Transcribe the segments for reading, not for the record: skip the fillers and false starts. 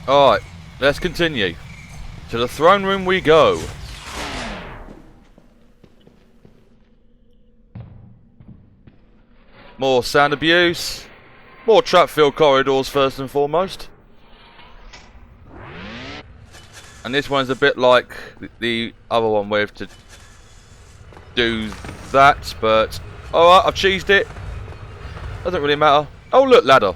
Alright, let's continue. To the throne room we go. More sound abuse. More trap-filled corridors first and foremost. And this one's a bit like the other one where we have to do that, but... Alright, I've cheesed it. Doesn't really matter. Oh look, ladder.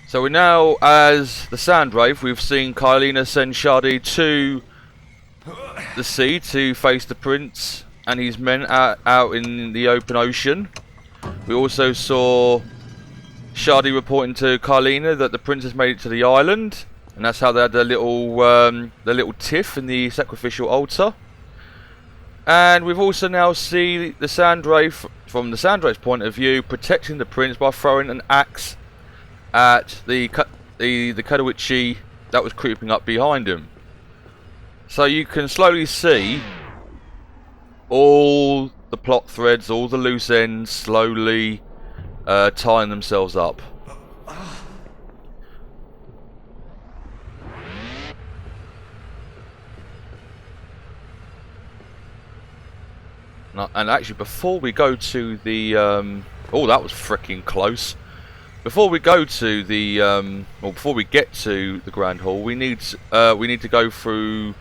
So we now, as the Sand Wraith, we've seen Kylina send Shardy to the sea to face the Prince and his men out in the open ocean. We also saw Shardy reporting to Kylina that the Prince has made it to the island, and that's how they had their little tiff in the sacrificial altar. And we've also now seen the Sand Wraith, from the Sand Wraith's point of view, protecting the Prince by throwing an axe at the Kunoichi that was creeping up behind him. So you can slowly see all the plot threads, all the loose ends slowly tying themselves up. And actually, before we go to the oh, that was freaking close. Before we go to the or before we get to the Grand Hall, we need to go through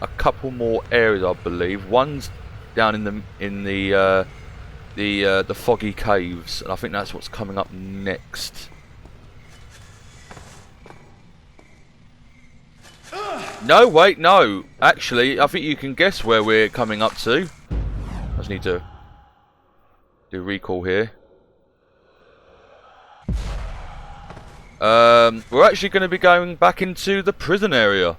a couple more areas, I believe. One's down in the foggy caves, and I think that's what's coming up next. No, wait, no. Actually, I think you can guess where we're coming up to. I just need to do recall here. We're actually going to be going back into the prison area.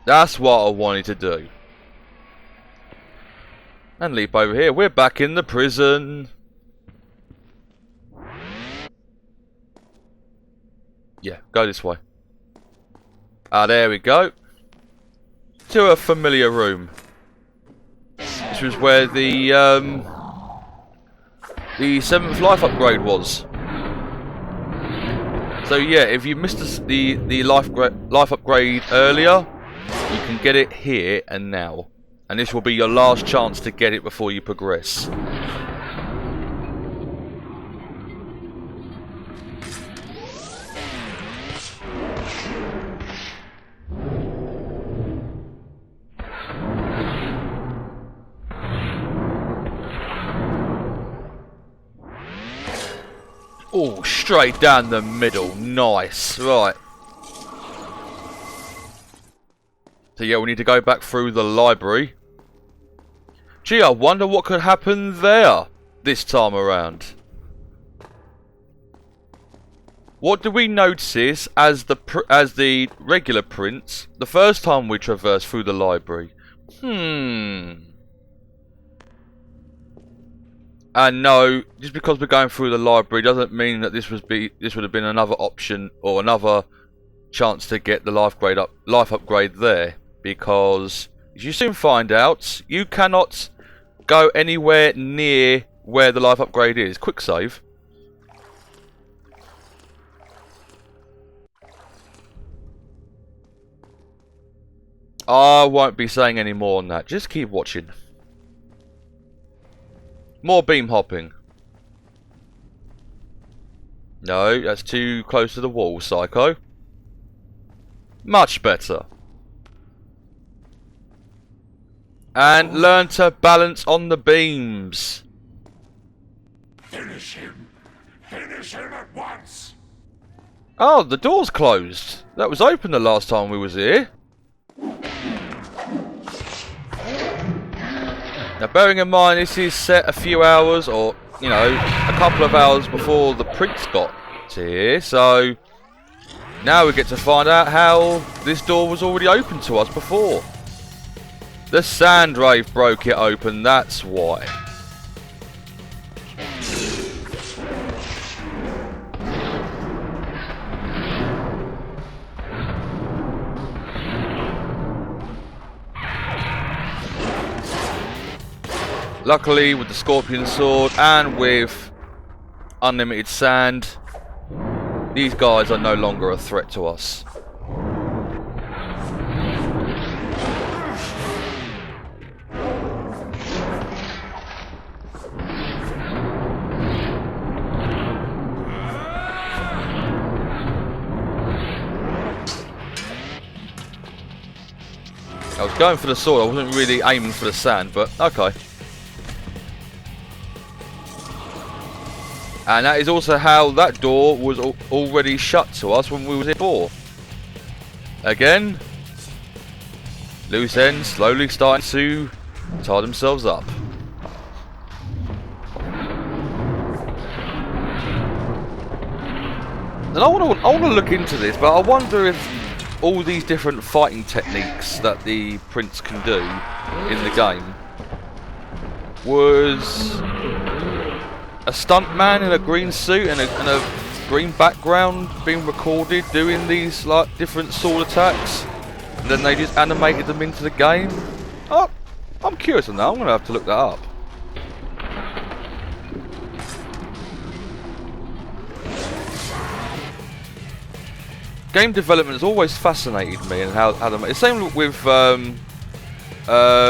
That's what I wanted to do. And leap over here. We're back in the prison. Yeah, go this way. Ah, there we go. To a familiar room. This was where the 7th life upgrade was. So yeah, if you missed the life upgrade earlier, you can get it here and now. And this will be your last chance to get it before you progress. Oh, straight down the middle. Nice. Right. So yeah, we need to go back through the library. Gee, I wonder what could happen there this time around. What do we notice as the regular Prince the first time we traversed through the library? And no, just because we're going through the library doesn't mean that this would have been another option or another chance to get the life upgrade there, because as you soon find out, you cannot go anywhere near where the life upgrade is. Quick save. I won't be saying any more on that. Just keep watching. More beam hopping. No, that's too close to the wall, Psycho. Much better. And learn to balance on the beams. Finish him. Finish him at once. Oh, the door's closed. That was open the last time we was here. Now, bearing in mind this is set a few hours, or, you know, a couple of hours before the Prince got to here, so now we get to find out how this door was already open to us before. The Sand Wraith broke it open, that's why. Luckily, with the Scorpion Sword and with unlimited sand, these guys are no longer a threat to us. I was going for the sword, I wasn't really aiming for the sand, but okay. And that is also how that door was already shut to us when we were here before. Again, loose ends slowly starting to tie themselves up. And I want to look into this, but I wonder if all these different fighting techniques that the Prince can do in the game was a stuntman in a green suit and a green background being recorded doing these like different sword attacks, and then they just animated them into the game. Oh, I'm curious on that. I'm gonna have to look that up. Game development has always fascinated me, and how they make. It's the same with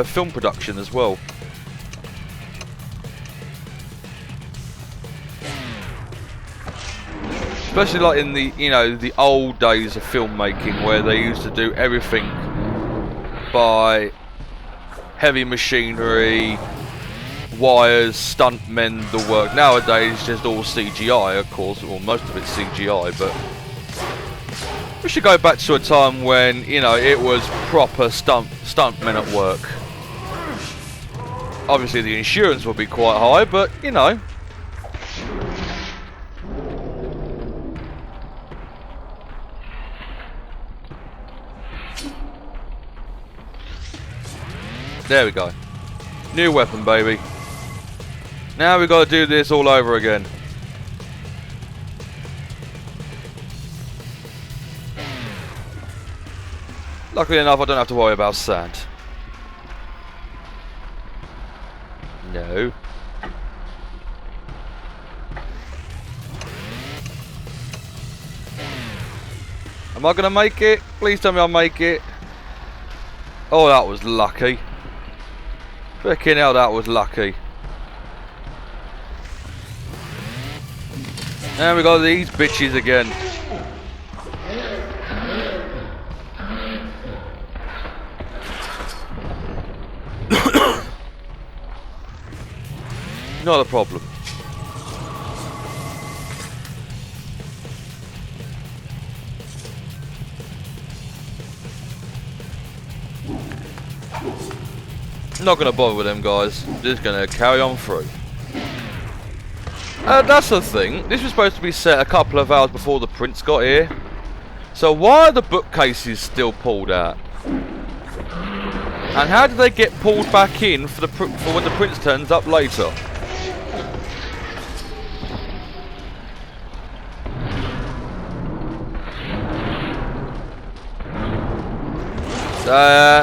film production as well. Especially like in the the old days of filmmaking, where they used to do everything by heavy machinery, wires, stuntmen, the work. Nowadays it's just all CGI, of course, or most of it's CGI, but we should go back to a time when, it was proper stuntmen at work. Obviously the insurance would be quite high, but There we go. New weapon, baby. Now we've got to do this all over again. Luckily enough, I don't have to worry about sand. No. Am I going to make it? Please tell me I'll make it. Oh, that was lucky. Freaking hell, that was lucky. And we got these bitches again. Not a problem. Not gonna bother with them guys. Just gonna carry on through. That's the thing. This was supposed to be set a couple of hours before the Prince got here. So why are the bookcases still pulled out? And how do they get pulled back in for when the Prince turns up later?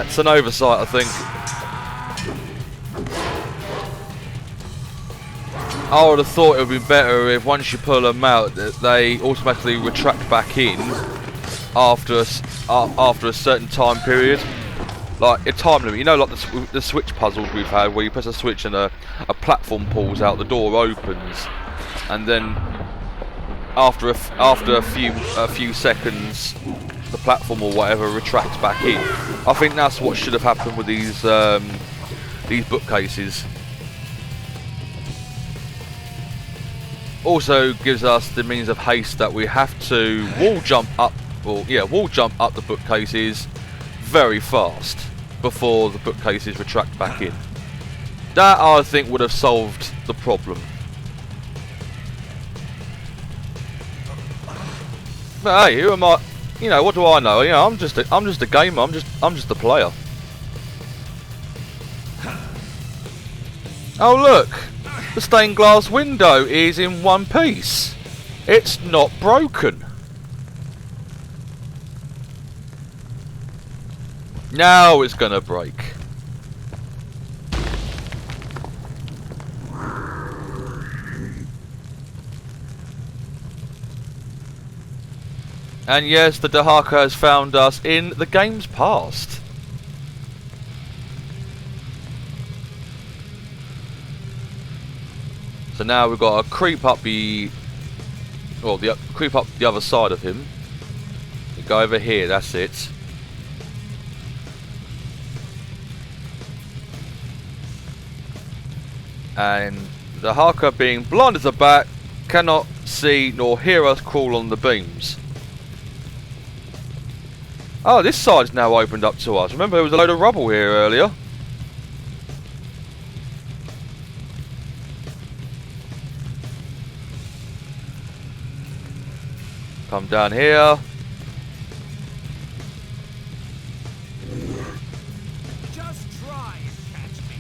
It's an oversight, I think. I would have thought it would be better if once you pull them out, that they automatically retract back in after a certain time period, like a time limit. like the switch puzzles we've had, where you press a switch and a platform pulls out, the door opens, and then after a few seconds, the platform or whatever retracts back in. I think that's what should have happened with these bookcases. Also gives us the means of haste that we have to wall jump up the bookcases very fast before the bookcases retract back in. That, I think, would have solved the problem. But hey, who am I? What do I know? I'm just a gamer. I'm just a player. Oh look, the stained glass window is in one piece. It's not broken. Now it's gonna break. And yes, the Dahaka has found us in the game's past. So now we've got to creep up creep up the other side of him. We go over here, that's it. And the Dahaka, being blind as a bat, cannot see nor hear us crawl on the beams. Oh, this side's now opened up to us. Remember, there was a load of rubble here earlier. Come down here. Just try and catch me.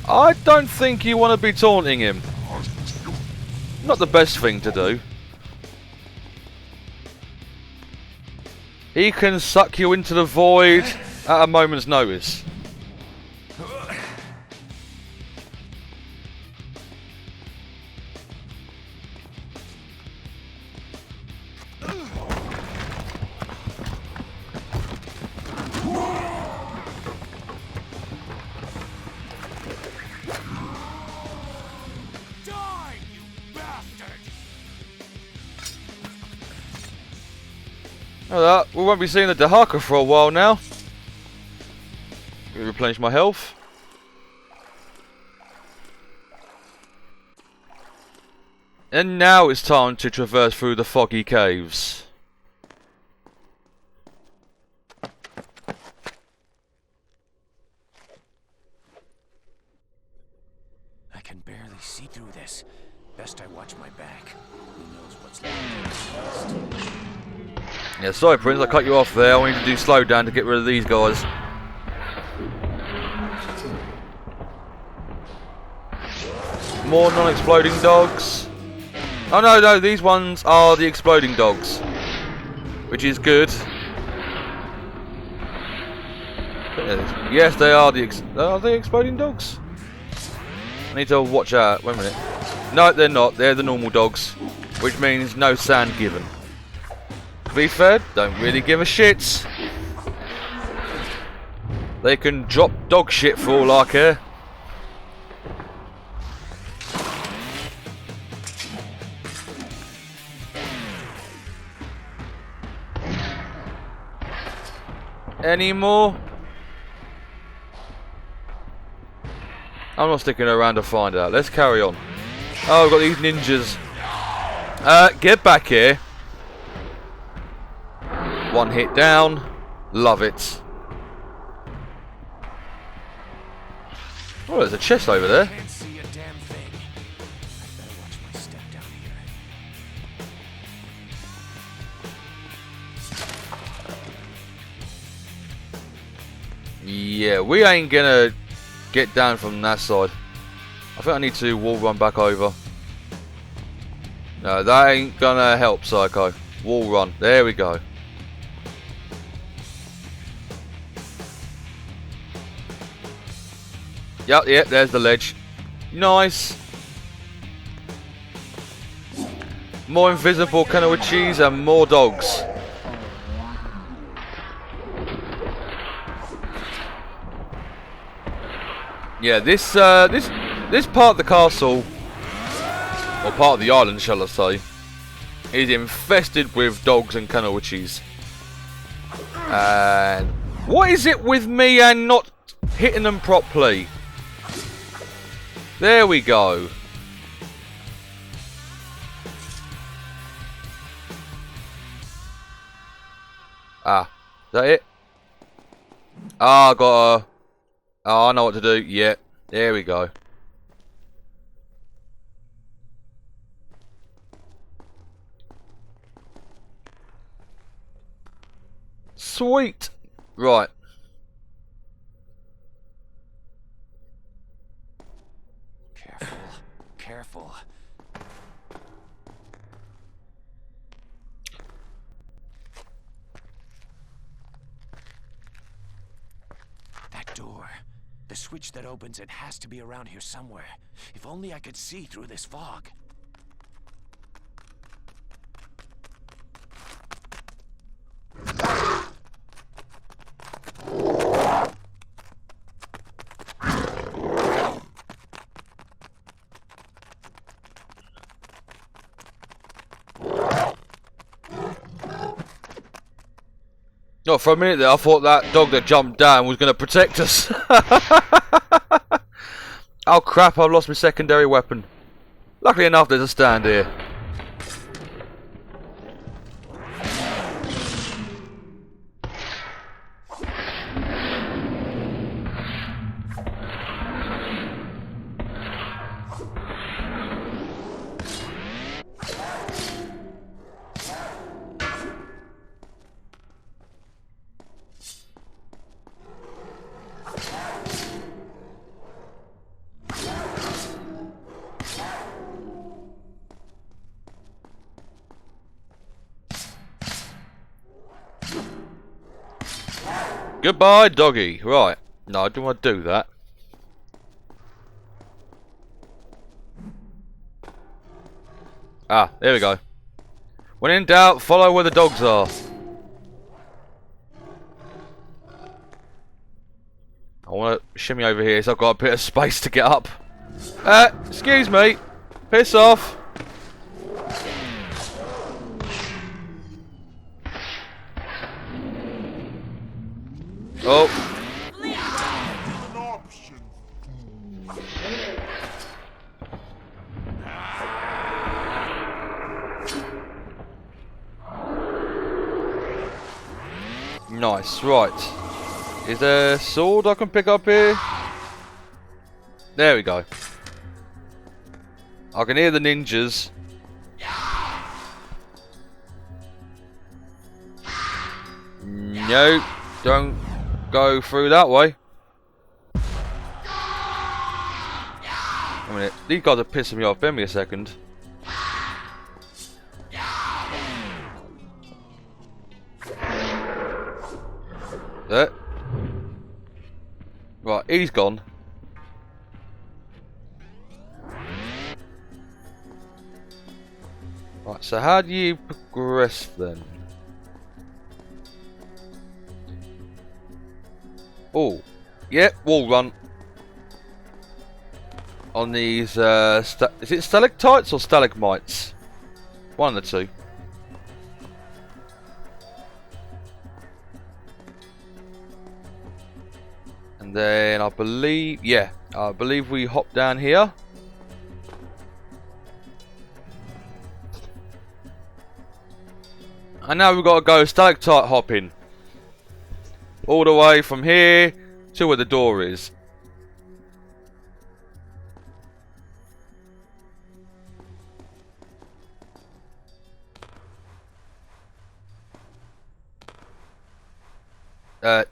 I don't think you want to be taunting him. Not the best thing to do. He can suck you into the void at a moment's notice. Die, you bastard! We won't be seeing the Dahaka for a while now. Let me replenish my health. And now it's time to traverse through the foggy caves. I can barely see through this. Best I watch my back. Who knows what's left? Yeah, sorry Prince, I cut you off there. I need to do slow down to get rid of these guys. More non-exploding dogs. Oh no, these ones are the exploding dogs, which is good. Yes, they are the exploding dogs? I need to watch out. Wait a minute. No, they're not. They're the normal dogs, which means no sand given. To be fair, don't really give a shit. They can drop dog shit for all I care. Any more? I'm not sticking around to find out. Let's carry on. Oh, we've got these ninjas. Get back here. One hit down. Love it. Oh, there's a chest over there. Can't see a damn thing. I better watch my step down here. Yeah, we ain't gonna get down from that side. I think I need to wall run back over. No, that ain't gonna help, Psycho. Wall run. There we go. Yep, there's the ledge. Nice. More invisible Kanoichis and more dogs. Yeah, this part of the castle, or part of the island, shall I say, is infested with dogs and Kanoichis. And what is it with me and not hitting them properly? There we go. Ah, is that it? Ah, got a... Oh, I know what to do. Yeah, there we go. Sweet. Right. Careful, careful. That door. The switch that opens it has to be around here somewhere. If only I could see through this fog. Not for a minute there, I thought that dog that jumped down was going to protect us. Oh crap, I've lost my secondary weapon. Luckily enough, there's a stand here. Goodbye, doggy. Right. No, I don't want to do that. Ah, there we go. When in doubt, follow where the dogs are. I want to shimmy over here, so I've got a bit of space to get up. Excuse me. Piss off. Oh. Nice, right. Is there a sword I can pick up here? There we go. I can hear the ninjas. No, don't go through that way. A minute, these guys are pissing me off. Bear me a second. There. Right, he's gone. Right, so how do you progress then? Oh, yep, wall run. On these, is it stalactites or stalagmites? One of the two. And then I believe we hop down here. And now we've got to go stalactite hopping. All the way from here to where the door is.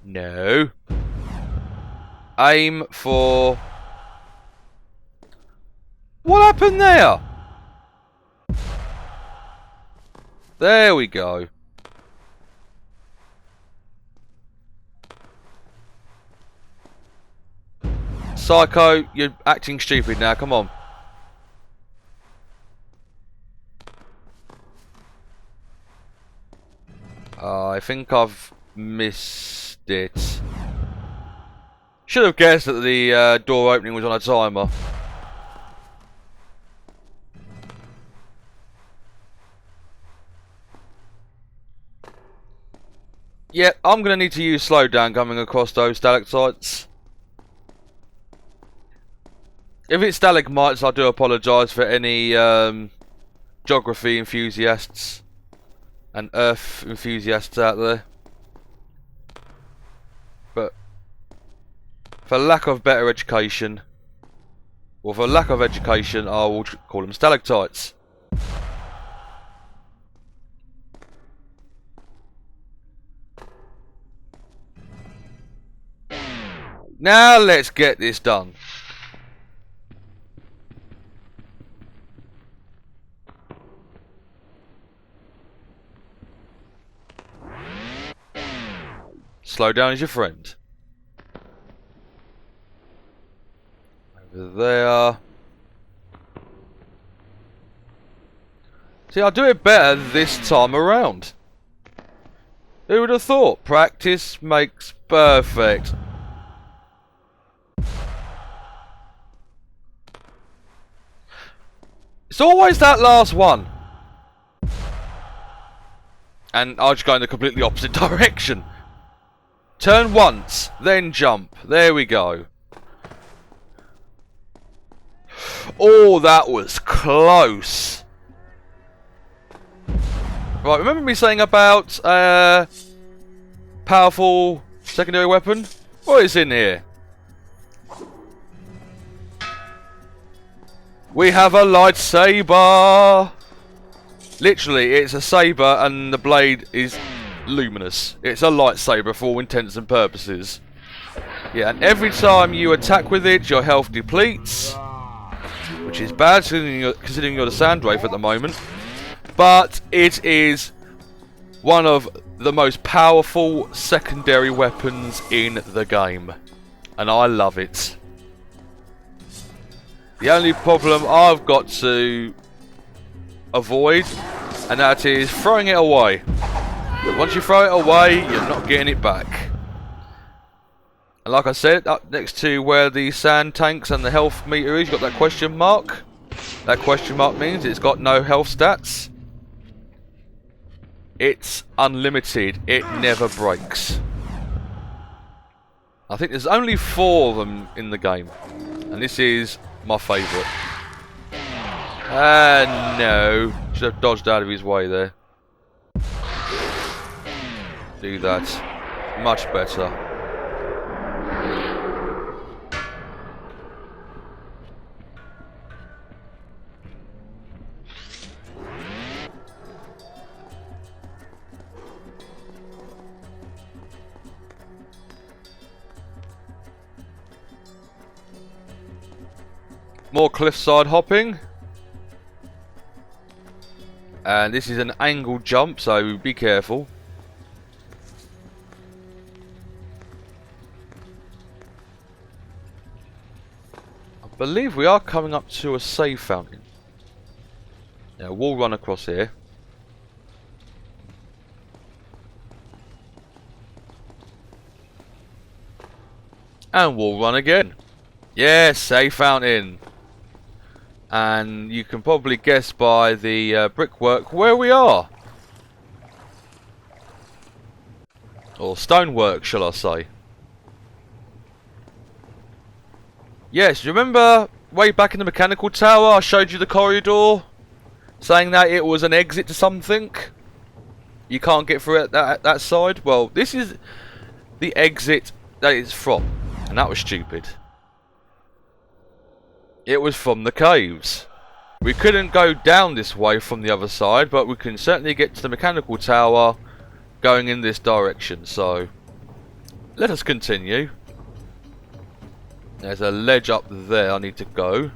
No. Aim for... What happened there? There we go. Psycho, you're acting stupid now, come on. I think I've missed it. Should have guessed that the door opening was on a timer. Yeah, I'm going to need to use slowdown coming across those stalactites. If it's stalagmites, I do apologise for any geography enthusiasts and earth enthusiasts out there. But for lack of better education, or for lack of education, I will call them stalactites. Now let's get this done. Slow down is your friend. Over there. See, I'll do it better this time around. Who would have thought? Practice makes perfect. It's always that last one. And I'll just go in the completely opposite direction. Turn once, then jump. There we go. Oh, that was close. Right, remember me saying about powerful secondary weapon? What is in here? We have a lightsaber. Literally, it's a saber and the blade is luminous. It's a lightsaber for all intents and purposes. Yeah, and every time you attack with it, your health depletes, which is bad considering you're the Sand Wraith at the moment. But it is one of the most powerful secondary weapons in the game, and I love it. The only problem I've got to avoid, and that is throwing it away. Once you throw it away, you're not getting it back. And like I said, up next to where the sand tanks and the health meter is, you've got that question mark. That question mark means it's got no health stats. It's unlimited. It never breaks. I think there's only 4 of them in the game, and this is my favourite. No. Should have dodged out of his way there. Do that. Much better. More cliffside hopping. And this is an angled jump, so be careful. I believe we are coming up to a save fountain. Yeah, we'll run across here. And we'll run again. Yes, save fountain. And you can probably guess by the brickwork where we are. Or stonework, shall I say. Yes, remember way back in the mechanical tower I showed you the corridor? Saying that it was an exit to something? You can't get through it that side? Well, this is the exit that it's from. And that was stupid. It was from the caves. We couldn't go down this way from the other side, but we can certainly get to the mechanical tower going in this direction. So, let us continue. There's a ledge up there I need to go.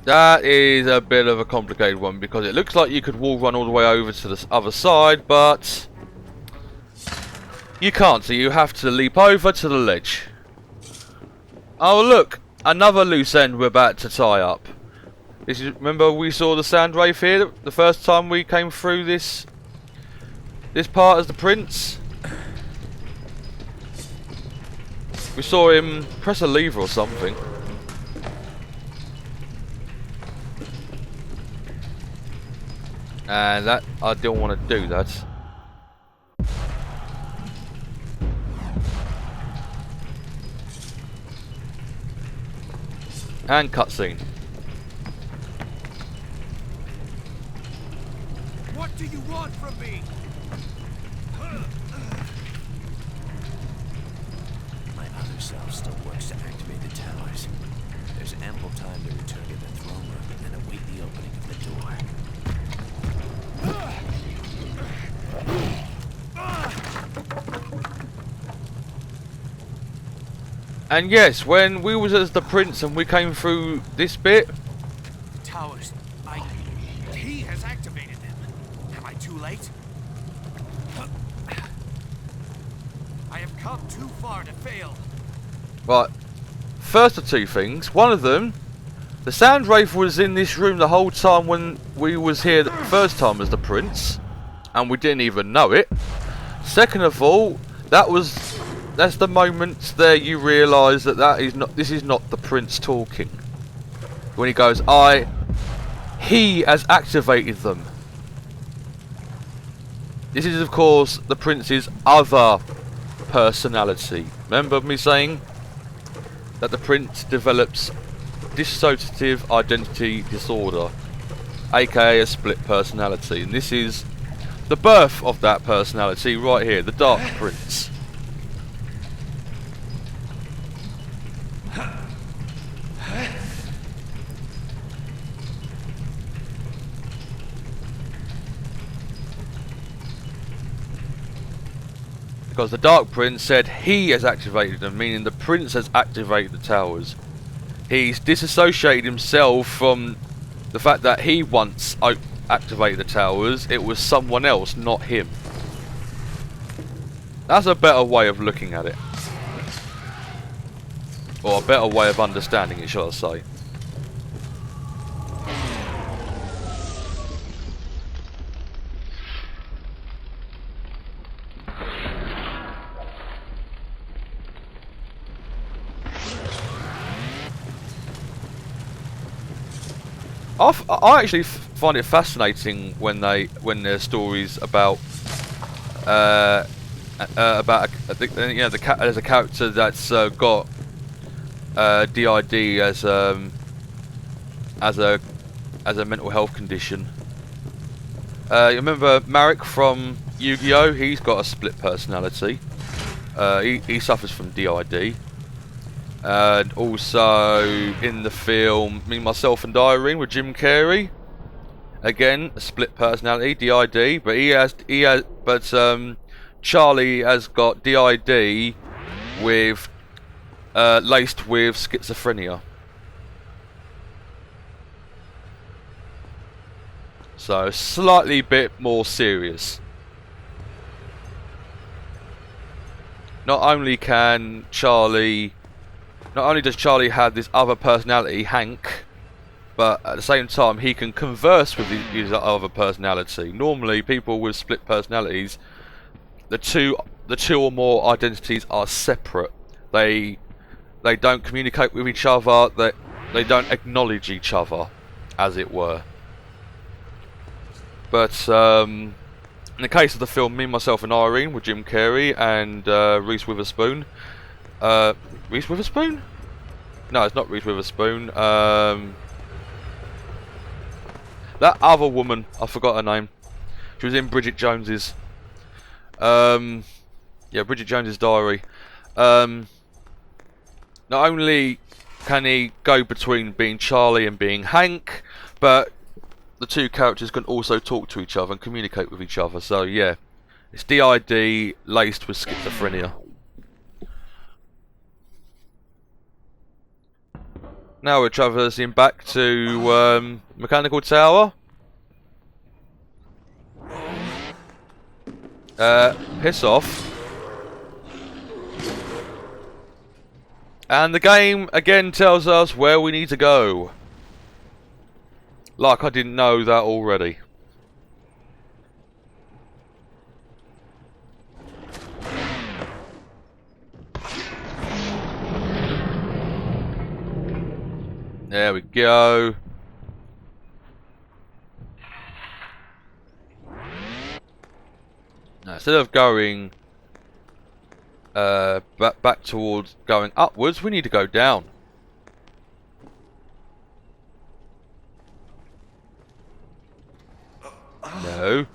That is a bit of a complicated one because it looks like you could wall run all the way over to the other side, but you can't, so you have to leap over to the ledge. Oh look, another loose end we're about to tie up. This is, remember we saw the Sand Wraith here the first time we came through this part as the prince? We saw him press a lever or something. And that, I don't want to do that. And cutscene. What do you want from me? My other self still works to activate the towers. There's ample time to return to the throne room and await the opening of the door. And yes, when we was as the prince and we came through this bit, Towers, he has activated them. Am I too late? I have come too far to fail. right, first of two things. One of them, The Sound Wraith was in this room the whole time when we was here the first time as the Prince, and we didn't even know it. Second of all, that's the moment there you realise that this is not the Prince talking. When he goes, he has activated them. This is of course the Prince's other personality. Remember me saying that the Prince develops dissociative identity disorder, aka a split personality, and this is the birth of that personality right here, the Dark Prince. Because the Dark Prince said he has activated them, meaning the Prince has activated the towers. He's disassociated himself from the fact that he once activated the towers. It was someone else, not him. That's a better way of looking at it. Or a better way of understanding it, shall I say. I actually find it fascinating when there's stories about there's a character that's got DID as a mental health condition. You remember Marek from Yu-Gi-Oh? He's got a split personality. He suffers from DID. And also in the film Me, Myself and Irene with Jim Carrey, again a split personality, DID, but Charlie has got DID with laced with schizophrenia. So slightly bit more serious. Not only does Charlie have this other personality, Hank, but at the same time he can converse with his other personality. Normally people with split personalities, the two or more identities are separate. They don't communicate with each other, they don't acknowledge each other, as it were. But in the case of the film Me, Myself and Irene with Jim Carrey and Reese Witherspoon, Reese Witherspoon? No, it's not Reese Witherspoon. That other woman, I forgot her name. She was in Bridget Jones's. Bridget Jones's Diary. Not only can he go between being Charlie and being Hank, but the two characters can also talk to each other and communicate with each other. So yeah, it's DID laced with schizophrenia. Now we're traversing back to Mechanical Tower. Piss off. And the game again tells us where we need to go. Like I didn't know that already. There we go. Now, instead of going back towards going upwards, we need to go down. No.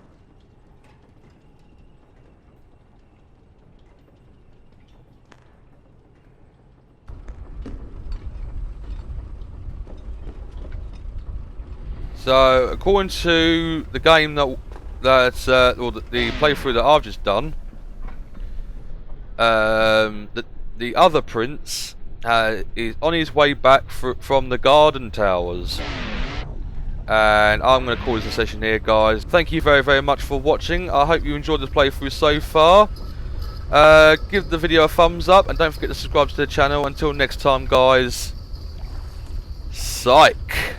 So, according to the game or the playthrough that I've just done, the other prince is on his way back from the Garden Towers. And I'm going to call this a session here, guys. Thank you very, very much for watching. I hope you enjoyed this playthrough so far. Give the video a thumbs up and don't forget to subscribe to the channel. Until next time, guys. Psych.